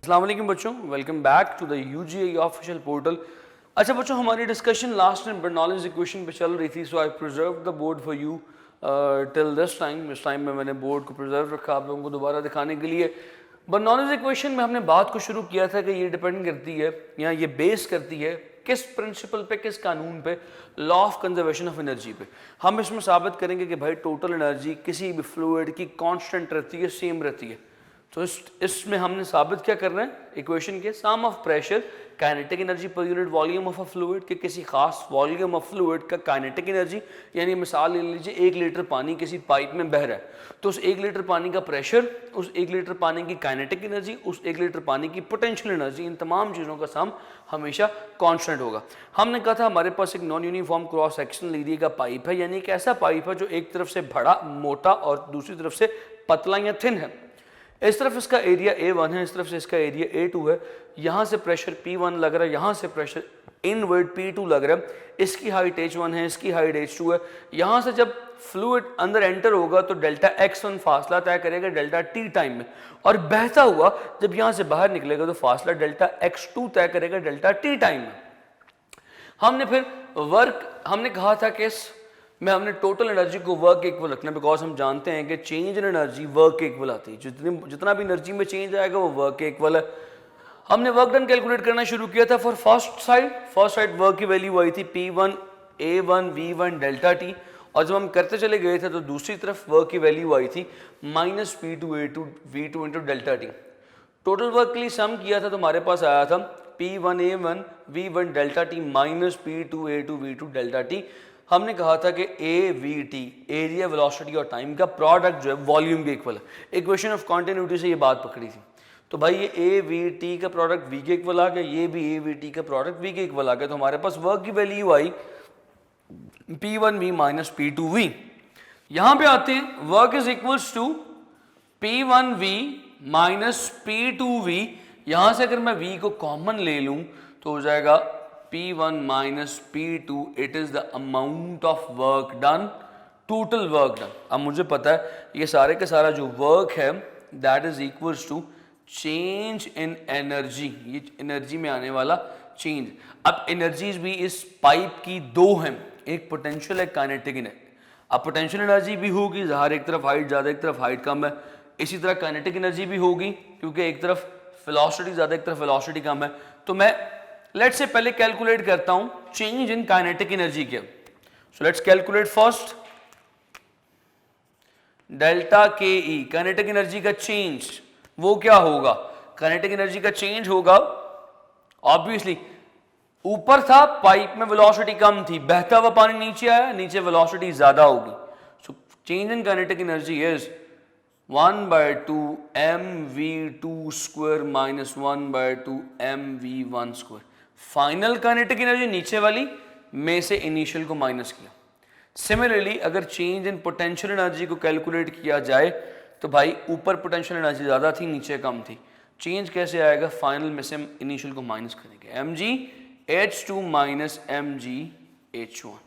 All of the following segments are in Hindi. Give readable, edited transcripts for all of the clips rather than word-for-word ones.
अस्सलाम वालेकुम बच्चों, welcome back to the UGA official portal. अच्छा बच्चों, हमारी discussion last time Bernoulli's equation पे चल रही थी, so I preserve the board for you till this time. इस टाइम में मैंने बोर्ड को प्रिजर्व रखा आप लोगों को दोबारा दिखाने के लिए। बर्नौलीज इक्वेशन में हमने बात को शुरू किया था कि ये डिपेंड करती है या ये बेस करती है किस प्रिंसिपल पे, किस कानून पे, law of conservation of energy पे। हम इसमें साबित करेंगे कि भाई टोटल एनर्जी किसी भी फ्लूइड की कांस्टेंट रहती है, सेम रहती है। तो इसमें हमने साबित क्या करना है, इक्वेशन के sum of pressure kinetic energy per unit volume of a fluid के किसी खास वॉल्यूम ऑफ फ्लूइड का काइनेटिक एनर्जी, यानी मिसाल ले लीजिए 1 लीटर पानी किसी पाइप में बह रहा है, तो उस 1 लीटर पानी का प्रेशर, उस 1 लीटर पानी की काइनेटिक एनर्जी, उस 1 लीटर पानी की पोटेंशियल एनर्जी, इन तमाम चीज़ों का सम हमेशा कांस्टेंट होगा। हमने कहा था हमारे पास एक non uniform cross sectional area का पाइप है, यानी एक ऐसा पाइप है जो एक तरफ से बड़ा मोटा और दूसरी तरफ से पतला या थिन है। इस तरफ इसका एरिया A1 है, इस तरफ से इसका एरिया A2 है। यहाँ से प्रेशर P1 लग रहा है, यहाँ से प्रेशर इनवर्ड P2 लग रहा है। इसकी हाइट H1 है, इसकी हाइट H2 है। यहाँ से जब फ्लूइड अंदर एंटर होगा तो डेल्टा X1 फासला तय करेगा डेल्टा T टाइम में, और बहता हुआ जब यहाँ से बाहर निकलेगा तो फासला डेल्टा X2 तय करेगा डेल्टा T टाइम में। हमने फिर वर्क, हमने कहा था कि में हमने टोटल एनर्जी को वर्क के इक्वल रखना है, बिकॉज हम जानते हैं कि चेंज इन एनर्जी वर्क के इक्वल आती है। जितना भी एनर्जी में चेंज आएगा वो वर्क के इक्वल है। हमने वर्क डन कैलकुलेट करना शुरू किया था फॉर फर्स्ट साइड वर्क की वैल्यू आई थी P1 A1 V1 delta T, और जब हम करते चले गए थे तो दूसरी तरफ वर्क की वैल्यू आई थी minus P2 A2 V2 into delta T। Total work के लिए सम किया था तो हमारे पास आया था P1 A1 V1 delta T minus P2 A2 V2 delta T। हमने कहा था कि AVT एरिया, वेलोसिटी और टाइम का प्रोडक्ट जो है वॉल्यूम के इक्वल है। इक्वेशन ऑफ कॉन्टिन्यूटी से ये बात पकड़ी थी। तो भाई ये AVT का प्रोडक्ट V के इक्वल आ गया, ये भी AVT का प्रोडक्ट V के इक्वल आ गया। तो हमारे पास वर्क की वैल्यू आई P1V माइनस P2V। यहाँ पे आते हैं, work is equals to P1V minus P2V। यहाँ से अगर मैं V को कॉमन ले लूँ तो हो जाएगा P1 minus P2, it is the amount of work done, total work done। अब मुझे पता है ये सारे का सारा जो वर्क है that is equals to change in energy, ये एनर्जी में आने वाला चेंज। अब एनर्जीज भी इस पाइप की दो हैं, एक पोटेंशियल है, काइनेटिक एनर्जी। अब पोटेंशियल एनर्जी भी होगी, ज़ाहिर एक तरफ हाइट ज़्यादा एक तरफ हाइट कम है। इसी तरह काइनेटिक एनर्जी भी होगी क्योंकि एक तरफ वेलोसिटी ज़्यादा एक तरफ वेलोसिटी कम है। तो मैं लेट्स से पहले कैलकुलेट करता हूं चेंज इन काइनेटिक एनर्जी के। So let's calculate first delta KE, kinetic energy का चेंज। वो क्या होगा, काइनेटिक एनर्जी का चेंज होगा ऑब्वियसली, ऊपर था पाइप में वेलोसिटी कम थी, बहता हुआ पानी नीचे आया, नीचे वेलोसिटी ज्यादा होगी। So change in kinetic energy is 1/2 mv2 square minus 1/2 mv1 square. Final kinetic energy नीचे वाली में से इनिशियल को माइनस किया। सिमिलरली अगर चेंज इन पोटेंशियल एनर्जी को कैलकुलेट किया जाए तो भाई ऊपर पोटेंशियल एनर्जी ज़्यादा थी, नीचे कम थी। चेंज कैसे आएगा, फाइनल में से हम इनिशियल को माइनस करेंगे, mgh2 माइनस mgh1।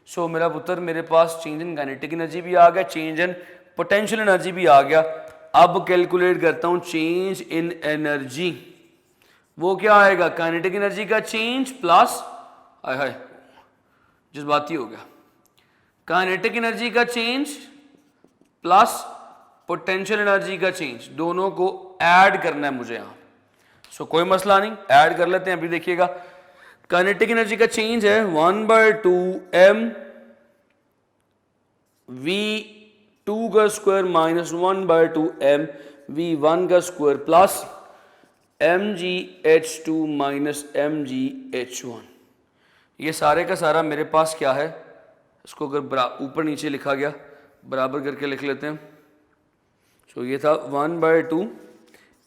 सो मेरा पुत्र, मेरे पास चेंज इन काइनेटिक एनर्जी भी आ गया, चेंज इन पोटेंशियल एनर्जी भी आ गया। अब कैलकुलेट करता हूँ चेंज इन एनर्जी। वो क्या आएगा, काइनेटिक एनर्जी का चेंज प्लस हाय जज्बाती हो गया, काइनेटिक एनर्जी का चेंज प्लस पोटेंशियल एनर्जी का चेंज, दोनों को ऐड करना है मुझे यहाँ। सो कोई मसला नहीं, ऐड कर लेते हैं। अभी देखिएगा काइनेटिक एनर्जी का चेंज है 1/2 mv2 का स्क्वायर माइनस 1/2 mv1 का square plus mgh2 minus mgh1। ये सारे का सारा मेरे पास क्या है, इसको अगर ऊपर नीचे लिखा गया बराबर करके लिख लेते हैं। सो ये था 1/2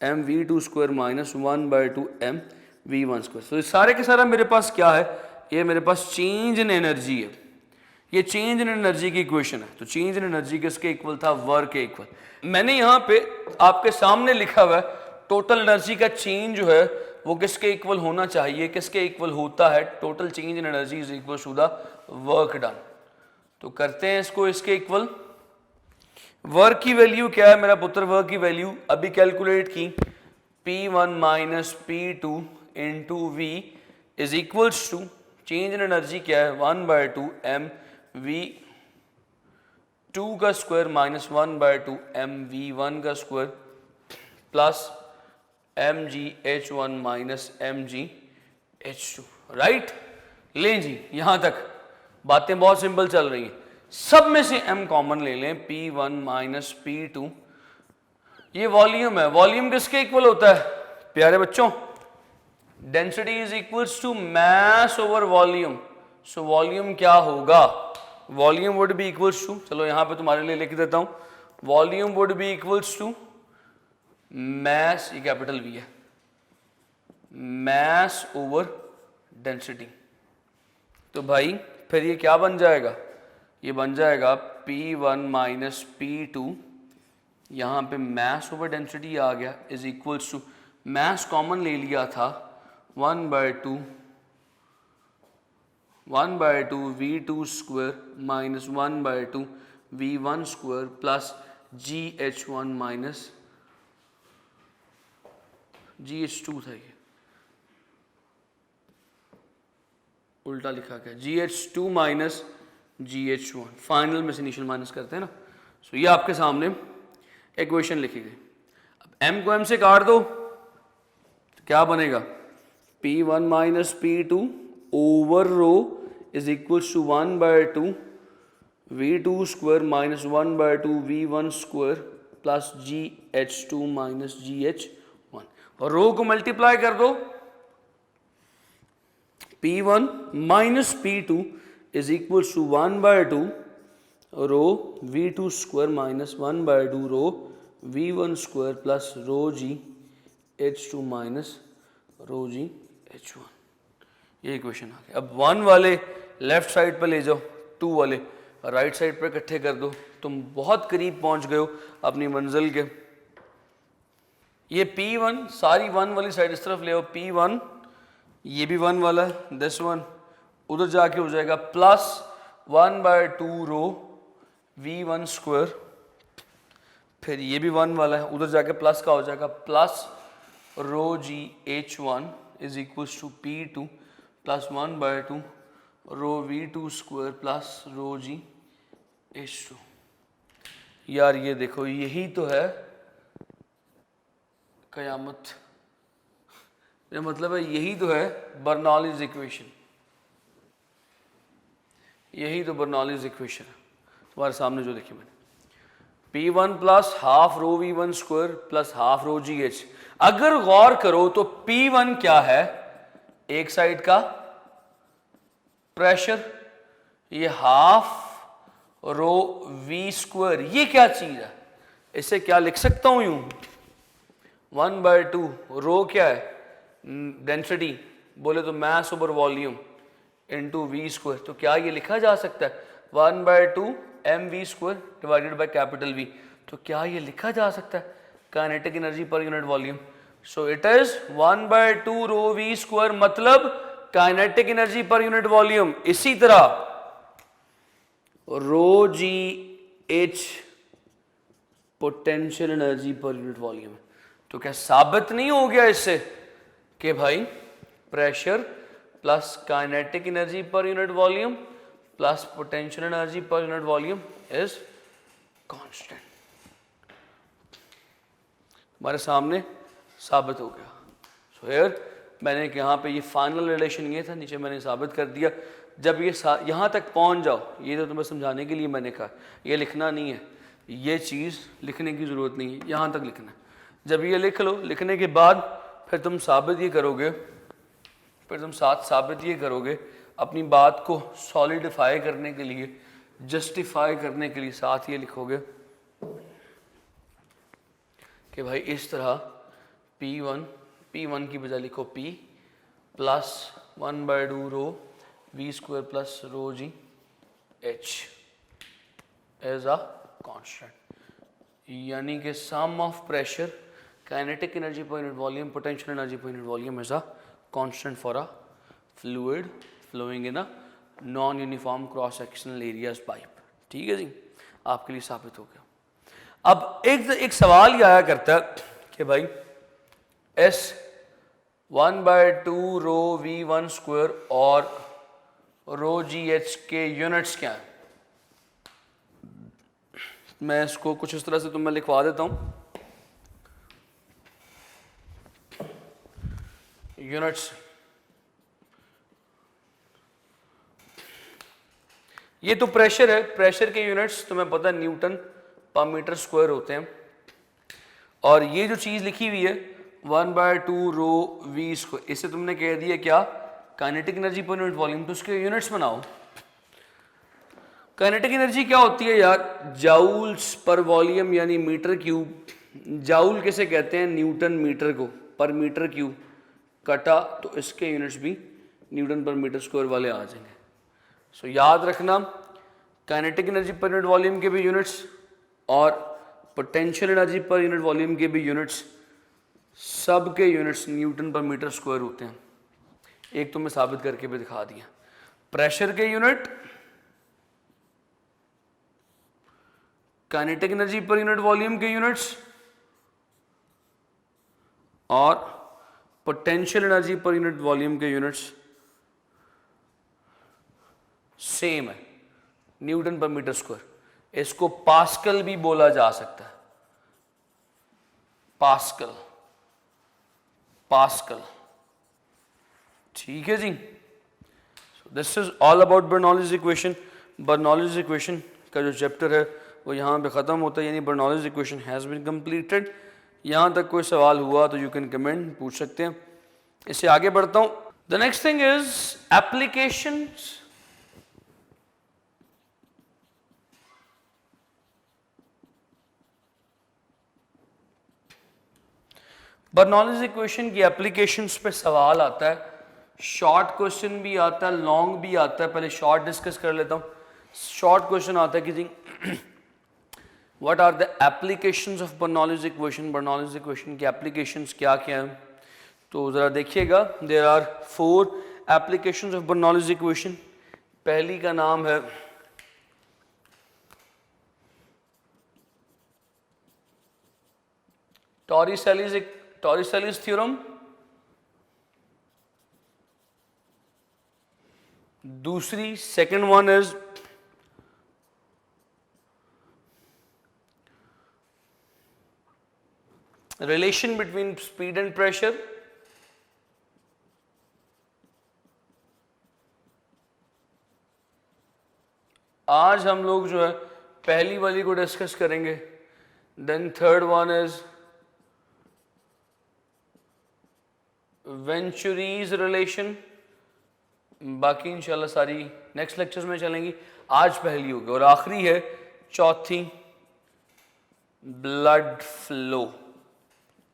mv2 square minus 1/2 mv1 square. सो ये सारे के सारा मेरे पास क्या है, ये मेरे पास चेंज इन एनर्जी है। ये चेंज इन एनर्जी की इक्वेशन है। तो चेंज इन एनर्जी किसके इक्वल था, वर्क के इक्वल। मैंने यहाँ पे आपके सामने लिखा हुआ है टोटल एनर्जी का चेंज जो है वो किसके इक्वल होना चाहिए, किसके इक्वल होता है, total change in energy is equal to the work done. तो करते हैं इसको इसके इक्वल। वर्क की वैल्यू क्या है मेरा पुत्र, वर्क की वैल्यू अभी कैलकुलेट की P1 minus P2 into V is equals to change in energy क्या है 1/2 mv2 का स्क्वायर माइनस 1/2 mv1 का square plus mgh1 minus mgh2 right. लें जी यहां तक बातें बहुत सिंपल चल रही हैं, सब में से m कॉमन ले लें P1 माइनस P2, ये वॉल्यूम है, वॉल्यूम किसके इक्वल होता है प्यारे बच्चों, density is equals to mass over volume. So volume क्या होगा, volume would be equals to, चलो यहां पे तुम्हारे लिए लिख देता हूं, volume would be equals to mass, ये कैपिटल वी है, मास ओवर डेंसिटी। तो भाई फिर ये क्या बन जाएगा, ये बन जाएगा P1 माइनस P2, यहां पे मास ओवर डेंसिटी आ गया is equals to, mass common ले लिया था 1/2 v2 square minus 1/2 v1 square plus gh1 minus gh2 था, ये उल्टा लिखा गया gh2 माइनस gh1, फाइनल में से इनिशियल माइनस करते हैं ना। सो ये आपके सामने इक्वेशन लिखी गई। अब m को m से काट दो तो क्या बनेगा, P1 minus P2 over rho is equals to 1/2 v2 square minus 1/2 v1 square plus gh2 minus gh1, और रो को मल्टीप्लाई कर दो, P1 minus P2 is equals to 1/2 rho v2 square minus 1/2 rho v1 square plus rho gh2 minus rho gh1, ये इक्वेशन आ गई। अब 1 वाले लेफ्ट साइड पे ले जाओ, 2 वाले राइट साइड पे इकट्ठे कर दो, तुम बहुत करीब पहुंच गए हो अपनी मंजिल के। ये P1 सारी 1 वाली साइड इस तरफ ले आओ, P1 ये भी 1 वाला है, दिस वन उधर जाके हो जाएगा प्लस 1/2 रो v1 स्क्वायर, फिर ये भी 1 वाला है, उधर जाके प्लस का हो जाएगा plus rho gh1 is equals to P2 plus 1/2 rho v2 square plus rho gh2। यार ये देखो यही तो है कयामत, मेरा मतलब है यही तो है बर्नौलीज इक्वेशन, यही तो बर्नौलीज इक्वेशन है तुम्हारे सामने जो देखी मैंने, P1 प्लस हाफ रो v1 स्क्वायर प्लस हाफ रो gh। अगर गौर करो तो P1 क्या है, एक साइड का प्रेशर, ये हाफ रो v स्क्वायर, ये क्या चीज है, इसे क्या लिख सकता हूं यूं 1/2 रो क्या है डेंसिटी, बोले तो mass over volume into v square, तो क्या ये लिखा जा सकता है 1/2 mv square divided by capital V, तो क्या ये लिखा जा सकता है kinetic energy per unit volume. So it is 1/2 rho v square, मतलब kinetic energy per unit volume. इसी तरह rho g h potential energy per unit volume. तो क्या साबित नहीं हो गया इससे कि भाई pressure plus kinetic energy per unit volume plus potential energy per unit volume is constant, हमारे सामने साबित हो गया। सो हियर मैंने यहाँ पे ये फाइनल रिलेशन ये था, नीचे मैंने साबित कर दिया। जब ये यहाँ तक पहुँच जाओ, ये तो तुम्हें समझाने के लिए मैंने कहा, ये लिखना नहीं है, ये चीज़ लिखने की ज़रूरत नहीं है, यहाँ तक लिखना है। जब ये लिख लो, लिखने के बाद फिर तुम साबित ये करोगे, फिर तुम साबित ये करोगे अपनी बात को सॉलिडिफाई करने के लिए, जस्टिफाई करने के लिए, साथ ये लिखोगे कि भाई इस तरह P1 की बजाय लिखो P plus 1/2 rho v square plus rho g h as a constant, यानी कि sum of pressure, kinetic energy per unit volume, potential energy per unit volume is a constant for a fluid flowing in a non uniform cross sectional areas pipe. ठीक है जी, आपके लिए साबित हो गया। अब एक सवाल ये आया करता है कि भाई एस 1/2 रो V1 स्क्वायर और रो GH के यूनिट्स क्या है? मैं इसको कुछ इस तरह से मैं लिखवा देता हूं, यूनिट्स। ये तो प्रेशर है, प्रेशर के यूनिट्स तुम्हें पता है न्यूटन पर मीटर स्क्वायर होते हैं। और ये जो चीज लिखी हुई है 1/2 रो V स्क्वायर, इसे तुमने कह दिया क्या? Kinetic energy per unit volume. तो उसके यूनिट्स बनाओ। काइनेटिक एनर्जी क्या होती है यार? जाउल्स पर वॉल्यूम यानी मीटर क्यूब। जाउल किसे कहते हैं? न्यूटन मीटर को, पर मीटर क्यूब कटा तो इसके यूनिट्स भी न्यूटन पर मीटर स्क्वायर वाले आ जाएंगे। सो याद रखना, kinetic energy per unit volume के भी यूनिट्स और potential energy per unit volume के भी यूनिट्स, सब के units Newton per metre square होते हैं। एक तो मैं साबित करके भी दिखा दिया। प्रेशर के unit kinetic energy per unit volume के यूनिट्स और potential energy per unit volume के यूनिट्स सेम है, न्यूटन पर मीटर स्क्वायर। इसको पास्कल भी बोला जा सकता है, पास्कल, पास्कल। ठीक है जी। So this is all about Bernoulli's equation. Bernoulli's equation का जो चैप्टर है वो यहाँ पे ख़त्म होता है, यानी Bernoulli's equation has been completed. यहाँ तक कोई सवाल हुआ तो यू कैन कमेंट, पूछ सकते हैं। इससे आगे बढ़ता हूँ। The next thing is applications. Bernoulli's equation की एप्लीकेशंस पे सवाल आता है, शॉर्ट क्वेश्चन भी आता है, लॉन्ग भी आता है। पहले शॉर्ट डिस्कस कर लेता हूँ। शॉर्ट क्वेश्चन आता है कि जी what are the applications of Bernoulli's equation. Bernoulli's equation की एप्लीकेशंस क्या क्या हैं, तो ज़रा देखिएगा। There are 4 applications of Bernoulli's equation. पहली का नाम है टॉरिसेलीज थ्योरम। दूसरी, second one is relation between speed and pressure. आज हम लोग जो है पहली वाली को डिस्कस करेंगे। Then third one is Venturi's relation. बाकी इंशाल्लाह सारी नेक्स्ट लेक्चर्स में चलेंगी। आज पहली होगी। और आखिरी है चौथी, ब्लड फ्लो।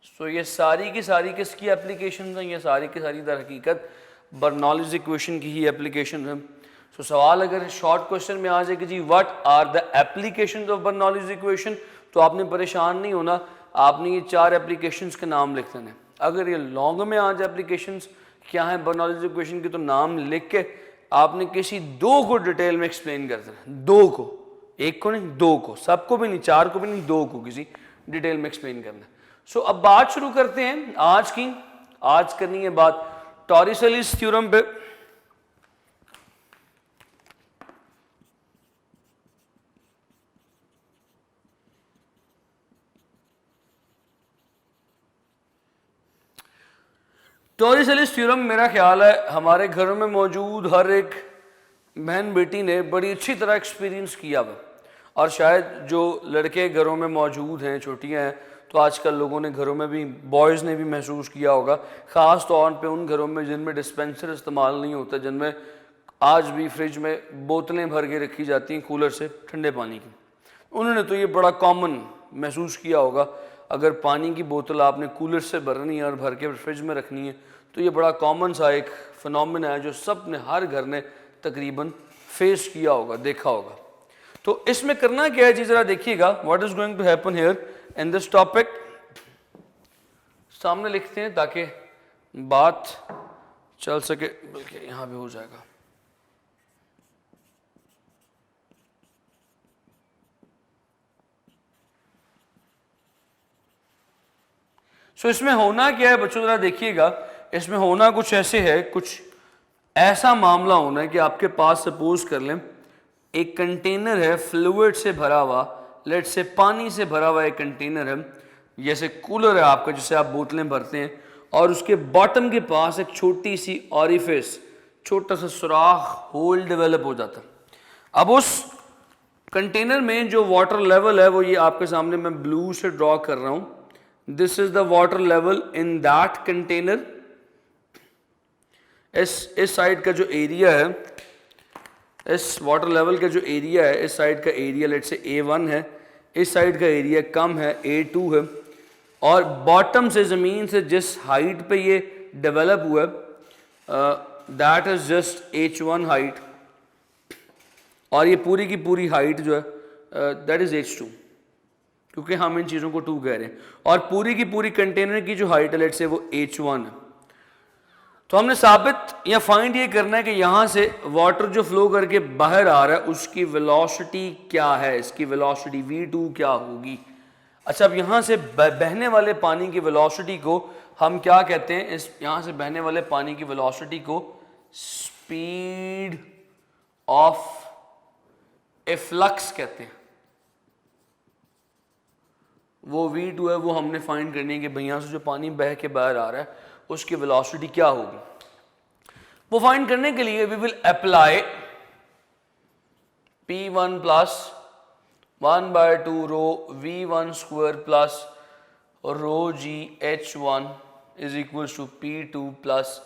सो ये सारी की सारी किसकी एप्लीकेशन हैं? ये सारी की सारी दर हकीकत बर्नौलीज इक्वेशन की ही एप्लीकेशन है। सो सवाल अगर शॉर्ट क्वेश्चन में आ जाए कि जी what are the applications of Bernoulli's equation, तो आपने परेशान नहीं होना, आपने ये 4 एप्लीकेशंस के नाम लिख देने। अगर ये लॉन्ग में आ जाए एप्लीकेशंस क्या है बर्नौलीज इक्वेशन की, तो नाम लिख के आपने किसी 2 को डिटेल में एक्सप्लेन कर देना। 2 को, 1 को नहीं, 2 को, सबको भी नहीं, 4 को भी नहीं, 2 को किसी डिटेल में एक्सप्लेन करना। सो अब बात शुरू करते हैं आज की। आज करनी है बात टॉरिसेलीज थ्योरम पे। टॉरिसेलीज थ्योरम मेरा ख्याल है हमारे घरों में मौजूद हर एक बहन बेटी ने बड़ी अच्छी तरह एक्सपीरियंस किया हुआ। और शायद जो लड़के घरों में मौजूद हैं, छोटियां हैं, तो आजकल लोगों ने घरों में भी, बॉयज़ ने भी महसूस किया होगा, ख़ास तौर पे उन घरों में जिनमें डिस्पेंसर इस्तेमाल नहीं होता, जिनमें आज भी फ्रिज में बोतलें भर के रखी जाती हैं कूलर से ठंडे पानी की। उन्होंने तो ये बड़ा कॉमन महसूस किया होगा। अगर पानी की बोतल आपने कूलर से भरनी है और भर के फ्रिज में रखनी है, तो ये बड़ा कॉमन सा एक फिनोमेना है जो सब ने, हर घर ने तकरीबन फेस किया होगा, देखा होगा। तो इसमें करना क्या है जी, जरा देखिएगा what is going to happen here in this topic. सामने लिखते हैं ताकि बात चल सके, बल्कि यहां भी हो जाएगा। सो इसमें होना क्या है बच्चों, जरा देखिएगा, इसमें होना कुछ ऐसे है, कुछ ऐसा मामला होना है कि आपके पास सपोज कर लें एक कंटेनर है फ्लूइड से भरा हुआ, लेट से पानी से भरा हुआ एक कंटेनर है, जैसे कूलर है आपका जिससे आप बोतलें भरते हैं, और उसके बॉटम के पास एक छोटी सी ऑरिफिस, छोटा सा सुराख, होल डेवलप हो जाता है। अब उस कंटेनर में जो वाटर लेवल है वो ये आपके सामने मैं ब्लू से ड्रॉ कर रहा हूं। This is the water level in that container. इस साइड का जो एरिया है, इस वाटर लेवल का जो एरिया है, इस साइड का एरिया लेट से A1 है, इस साइड का एरिया कम है, A2 है, और बॉटम से ज़मीन से जिस हाइट पे ये डेवलप हुआ that is just H1 height, और ये पूरी की पूरी हाइट जो है दैट इज H2, क्योंकि हम इन चीज़ों को 2 कह रहे हैं, और पूरी की पूरी कंटेनर की जो हाइट है लेट से वो H1 है। तो हमने साबित या फाइंड ये करना है कि यहाँ से वाटर जो फ्लो करके बाहर आ रहा है उसकी वेलोसिटी क्या है, इसकी वेलोसिटी V2 क्या होगी। अच्छा, अब यहाँ से बहने वाले पानी की वेलोसिटी को हम क्या कहते हैं, इस यहाँ से बहने वाले पानी की वेलोसिटी को स्पीड ऑफ एफ्लक्स कहते हैं। वो V2 है, वो हमने फाइंड करनी है कि भैया से जो पानी बह के बाहर आ रहा है उसकी वेलोसिटी क्या होगी। वो फाइंड करने के लिए we will apply P1 plus 1/2 rho V1 square plus rho G H1 is equal to P2 plus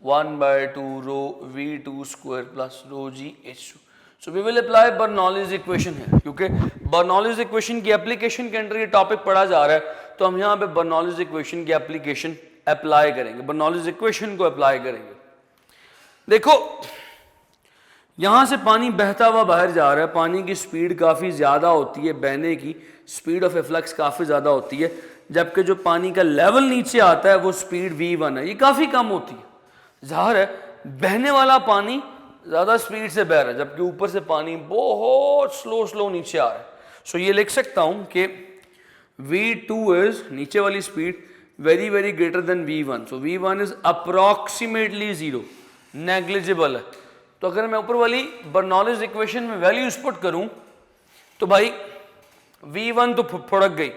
1/2 rho V2 square plus rho G H2। So we will apply Bernoulli's equation है, क्योंकि बर्नौलीज इक्वेशन की एप्लीकेशन के अंदर ये टॉपिक पढ़ा जा रहा है, तो हम यहाँ पे बर्नौलीज इक्वेशन की एप्लीकेशन अप्लाई करेंगे, बर्नौलीज इक्वेशन को अप्लाई करेंगे। देखो, यहां से पानी बहता हुआ बाहर जा रहा है, पानी की स्पीड काफ़ी ज़्यादा होती है, बहने की स्पीड ऑफ एफ्लक्स काफ़ी ज़्यादा होती है, जबकि जो पानी का लेवल नीचे आता है वो स्पीड V1 है, ये काफ़ी कम होती है। ज़ाहिर है बहने वाला पानी ज़्यादा स्पीड से बह रहा है, जबकि ऊपर से पानी बहुत स्लो नीचे आ रहा है। सो ये लिख सकता हूं कि V2 इज, नीचे वाली speed, very very greater than V1, so V1 is approximately 0, negligible है। तो अगर मैं ऊपर वाली बर्नौलीज इक्वेशन में वैल्यूज पुट करूं तो भाई V1 तो फुड़क गई।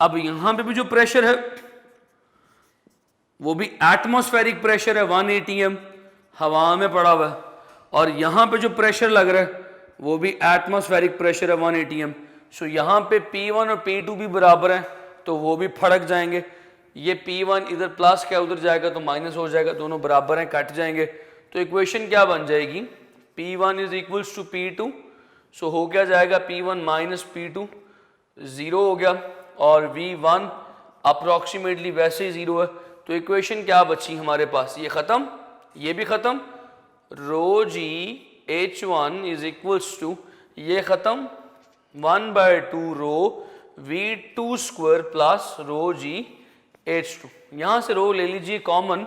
अब यहां पे भी जो प्रेशर है वो भी एटमॉस्फेरिक प्रेशर है 1 atm, हवा में पड़ा हुआ है, और यहां पे जो प्रेशर लग रहा है वो भी एटमॉस्फेरिक प्रेशर है 1 atm। सो यहां पे P1 और P2 भी बराबर हैं, तो वो भी फड़क जाएंगे। ये P1 इधर प्लस क्या उधर जाएगा तो माइनस हो जाएगा, दोनों बराबर हैं, कट जाएंगे। तो इक्वेशन क्या बन जाएगी, P1 is equals to P2, सो हो क्या जाएगा P1 माइनस P2, 0 हो गया, और V1 अप्रोक्सीमेटली वैसे ही 0 है। तो इक्वेशन क्या बची हमारे पास, ये खत्म, ये भी खत्म, रो G H1 is equals to, ये खत्म, 1/2 rho V2 square plus rho G H2। यहां से रो ले लीजिए कॉमन,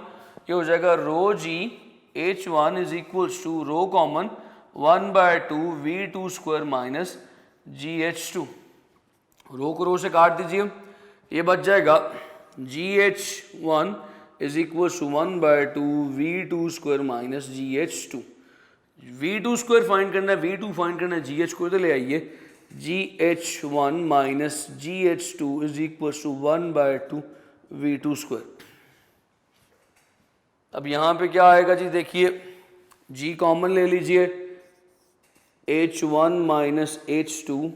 ये हो जाएगा rho G H1 is equals to rho common 1/2 V2 square minus GH2। Rho को रो से काट दीजिए, ये बच जाएगा GH1 is equals to 1/2 V2 square minus GH2। V2 square find करना है, V2 फाइंड करना है, GH को इधर ले आइए, GH1 minus GH2 is equals to 1/2 V2 square. अब यहां पे क्या आएगा जी, देखिए G कॉमन ले लीजिए, H1 माइनस H2,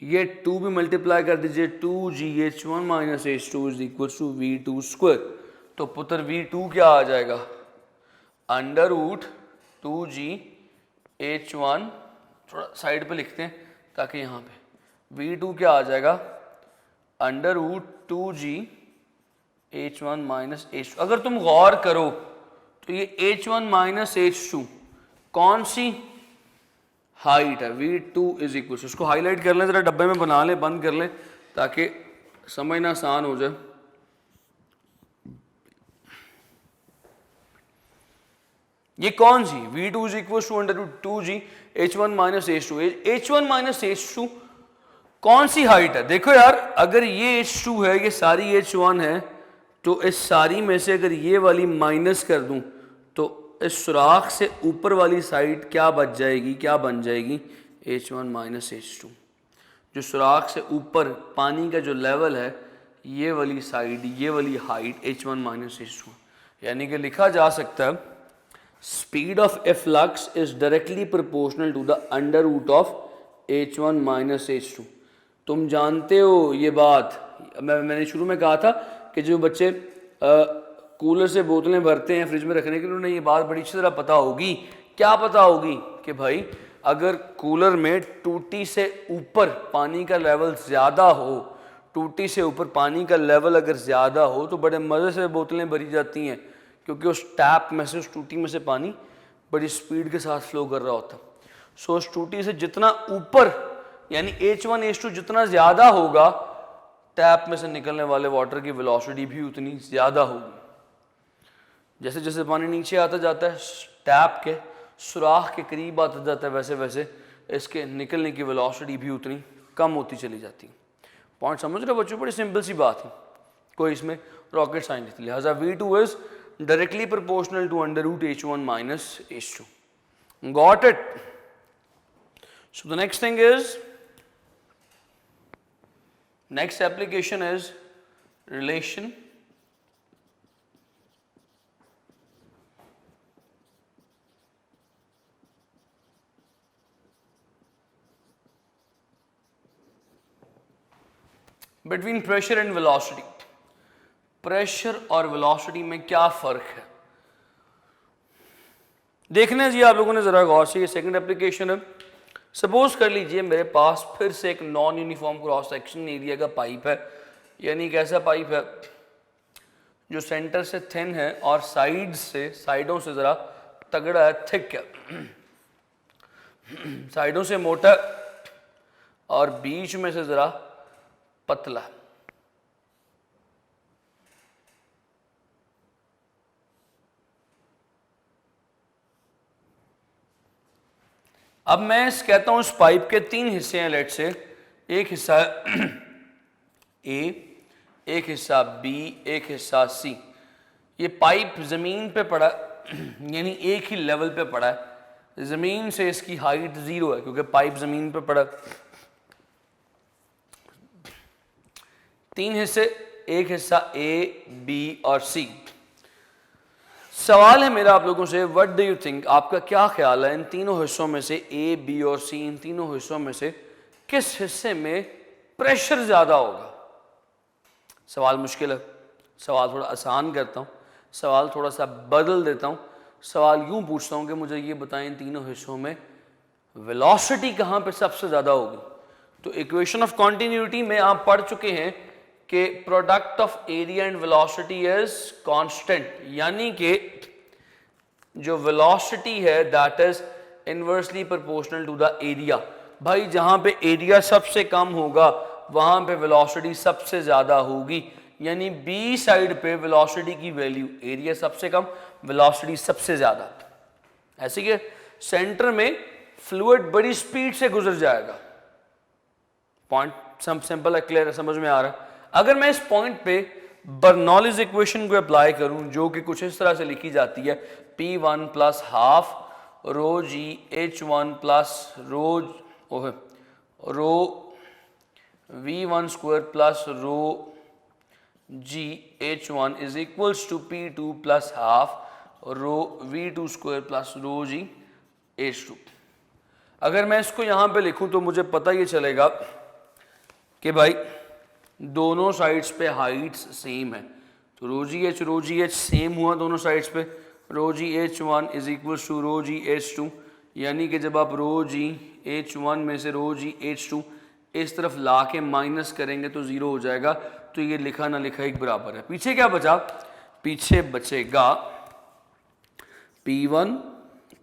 ये 2 भी मल्टीप्लाई कर दीजिए, 2GH1 minus H2 is equals to V2 square. तो पुत्र V2 क्या आ जाएगा, अंडर रूट 2GH1, थोड़ा साइड पे लिखते हैं ताकि यहाँ पे V2 क्या आ जाएगा, under root 2GH1 minus H2। अगर तुम गौर करो तो ये H1 माइनस H2 कौन सी हाइट है, V2 इज इक्वल, उसको हाईलाइट कर लें, जरा डब्बे में बना लें, बंद कर लें ताकि समझना आसान हो जाए। ये कौन सी, V2 is equal to under root 2G H1 minus H2। H1 minus H2 कौन सी हाइट है? देखो यार, अगर ये H2 है, ये सारी H1 है, तो इस सारी में से अगर ये वाली माइनस कर दूं तो इस सुराख से ऊपर वाली साइड क्या बच जाएगी, क्या बन जाएगी? H1 minus H2। जो सुराख से ऊपर पानी का जो लेवल है, ये वाली साइड, ये वाली हाइट H1 माइनस H2, यानी कि लिखा जा सकता है speed of a flux is directly proportional to the under root of H1 minus H2। तुम जानते हो ये बात, मैंने शुरू में कहा था कि जो बच्चे कूलर से बोतलें भरते हैं फ्रिज में रखने के लिए, उन्हें ये बात बड़ी अच्छी तरह पता होगी। क्या पता होगी? कि भाई अगर कूलर में टूटी से ऊपर पानी का लेवल ज़्यादा हो, टूटी से ऊपर पानी का लेवल अगर ज़्यादा हो तो बड़े मज़े से बोतलें भरी जाती हैं, क्योंकि उस टैप में से, उस टूटी में से पानी बड़ी स्पीड के साथ फ्लो कर रहा होता है। सो उस टूटी से जितना ऊपर, यानी H1 H2 जितना ज़्यादा होगा, टैप में से निकलने वाले वाटर की वेलोसिटी भी उतनी ज़्यादा होगी। जैसे जैसे पानी नीचे आता जाता है, टैप के सुराख के करीब आता जाता है, वैसे वैसे इसके निकलने की वेलोसिटी भी उतनी कम होती चली जाती है। पॉइंट समझ रहे हो बच्चों? बड़ी सिंपल सी बात है, कोई इसमें रॉकेट साइंस नहीं। लिहाजा V2 is directly proportional to under root H1 minus H2। Got it? So the next thing is, next application is relation between pressure and velocity। Pressure और वेलोसिटी में क्या फर्क है देखने जी आप लोगों ने जरा गौर से। ये सेकंड एप्लीकेशन है। सपोज कर लीजिए मेरे पास फिर से एक non uniform cross section area का पाइप है, यानी कैसा पाइप है जो सेंटर से थिन है और साइडों से ज़रा तगड़ा है, थिक है, साइडों से मोटा और बीच में से ज़रा पतला। अब मैं कहता हूं इस पाइप के तीन हिस्से हैं। लेट से एक हिस्सा ए, एक हिस्सा बी, एक हिस्सा सी। ये पाइप जमीन पे पड़ा यानी एक ही लेवल पे पड़ा है। जमीन से इसकी हाइट 0 है क्योंकि पाइप जमीन पे पड़ा। तीन हिस्से, एक हिस्सा ए, बी और सी। सवाल है मेरा आप लोगों से, व्हाट डू यू थिंक, आपका क्या ख्याल है इन तीनों हिस्सों में से ए, बी और सी, इन तीनों हिस्सों में से किस हिस्से में प्रेशर ज्यादा होगा? सवाल मुश्किल है, सवाल थोड़ा आसान करता हूं, सवाल थोड़ा सा बदल देता हूं। सवाल यूं पूछता हूं कि मुझे ये बताएं इन तीनों हिस्सों में वेलोसिटी कहां पे सबसे ज्यादा होगी? तो इक्वेशन ऑफ कॉन्टिन्यूटी में आप पढ़ चुके हैं कि product of area and velocity is constant, यानी कि जो वेलोसिटी है that is inversely proportional to the area. भाई जहां पे एरिया सबसे कम होगा वहां पे वेलोसिटी सबसे ज्यादा होगी, यानी बी साइड पे वेलोसिटी की वैल्यू, एरिया सबसे कम, वेलोसिटी सबसे ज्यादा। ऐसे कि सेंटर में फ्लूइड बड़ी स्पीड से गुजर जाएगा। पॉइंट सिंपल है, क्लियर है, समझ में आ रहा है? अगर मैं इस पॉइंट पे बर्नौलीज इक्वेशन को अप्लाई करूं जो कि कुछ इस तरह से लिखी जाती है, P1 plus half rho G H1 plus rho V1 square plus rho G H1 is equals to P2 plus half rho V2 square plus rho G H2। अगर मैं इसको यहां पे लिखूं तो मुझे पता ये चलेगा कि भाई दोनों साइड्स पे हाइट्स सेम है, तो रो जी एच सेम हुआ दोनों साइड्स पे। Rho G H1 is equal to rho G H2, यानी कि जब आप रो जी H1 में से रो जी H2 इस तरफ ला के माइनस करेंगे तो 0 हो जाएगा। तो ये लिखा ना लिखा एक बराबर है। पीछे क्या बचा? पीछे बचेगा P1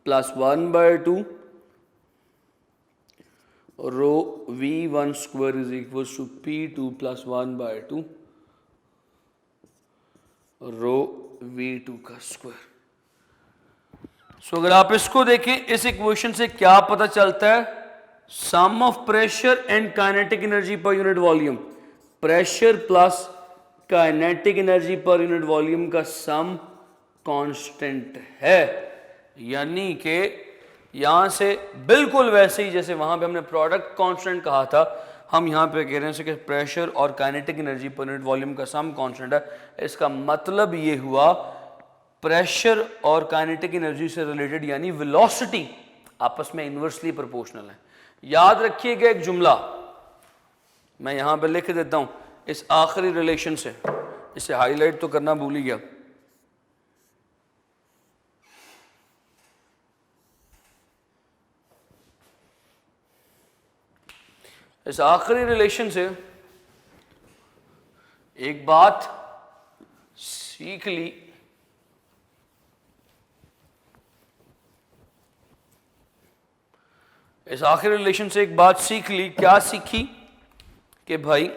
plus 1/2 rho V1 square is equal to P2 plus 1/2 rho V2 का स्क्वायर। सो अगर आप इसको देखें, इस इक्वेशन से क्या पता चलता है sum of pressure and kinetic energy per unit volume, pressure plus kinetic energy per unit volume का सम कांस्टेंट है। यानी कि यहां से बिल्कुल वैसे ही जैसे वहां पे हमने प्रोडक्ट कांस्टेंट कहा था, हम यहां पे कह रहे हैं कि प्रेशर और kinetic energy per unit volume का सम कांस्टेंट है। इसका मतलब ये हुआ प्रेशर और काइनेटिक एनर्जी से रिलेटेड यानी वेलोसिटी आपस में इन्वर्सली प्रोपोर्शनल है। याद रखिएगा एक जुमला मैं यहां पे लिख देता हूं इस आखिरी रिलेशन से, इसे हाईलाइट तो करना भूल ही गया। इस आखिरी रिलेशन से एक बात सीख ली, इस आखिरी रिलेशन से एक बात सीख ली। क्या सीखी कि भाई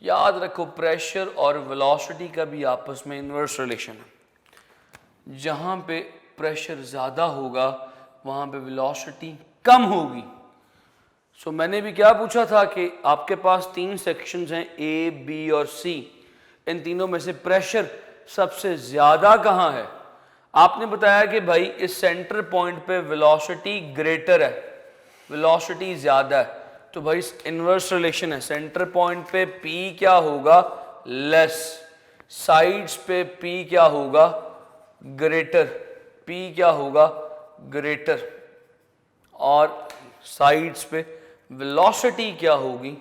याद रखो प्रेशर और वेलोसिटी का भी आपस में इन्वर्स रिलेशन है। जहां पे प्रेशर ज्यादा होगा वहां पे वेलोसिटी कम होगी। सो मैंने भी क्या पूछा था कि आपके पास 3 सेक्शंस हैं ए, बी और सी, इन तीनों में से प्रेशर सबसे ज्यादा कहां है? आपने बताया कि भाई इस सेंटर पॉइंट पे वेलोसिटी ग्रेटर है, वेलोसिटी ज्यादा है, तो भाई इनवर्स रिलेशन है। सेंटर पॉइंट पे P क्या होगा? लेस। साइड्स पे P क्या होगा? ग्रेटर। P क्या होगा? ग्रेटर। और साइड्स पे वेलोसिटी क्या होगी?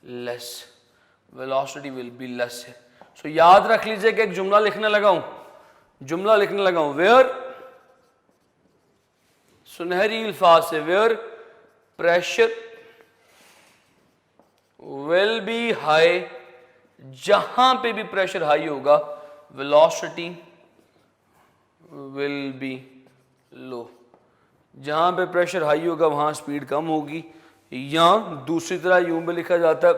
Less. Velocity will be less है। सो याद रख लीजिए कि एक जुमला लिखने लगा हूं, वेयर, सुनहरी अल्फाज से, where pressure will be high, जहां पे भी प्रेशर हाई होगा वेलोसिटी विल बी लो। जहां पे प्रेशर हाई होगा वहां स्पीड कम होगी। या दूसरी तरह यूं भी लिखा जाता है,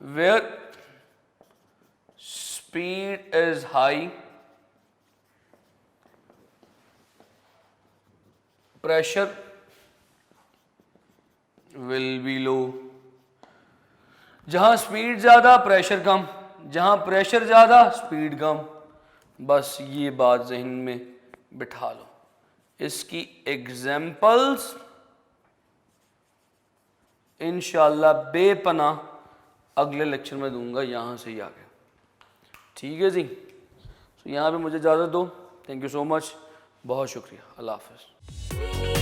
where speed is high pressure will be low. जहां स्पीड ज्यादा प्रेशर कम, जहां प्रेशर ज्यादा स्पीड कम। बस ये बात जहन में बिठा लो। इसकी एग्जाम्पल्स इंशाल्लाह बेपनाह अगले लेक्चर में दूंगा यहां से ही आगे। ठीक है जी, तो यहां पे मुझे इजाजत दो। थैंक यू सो मच, बहुत शुक्रिया, अल्लाह हाफिज।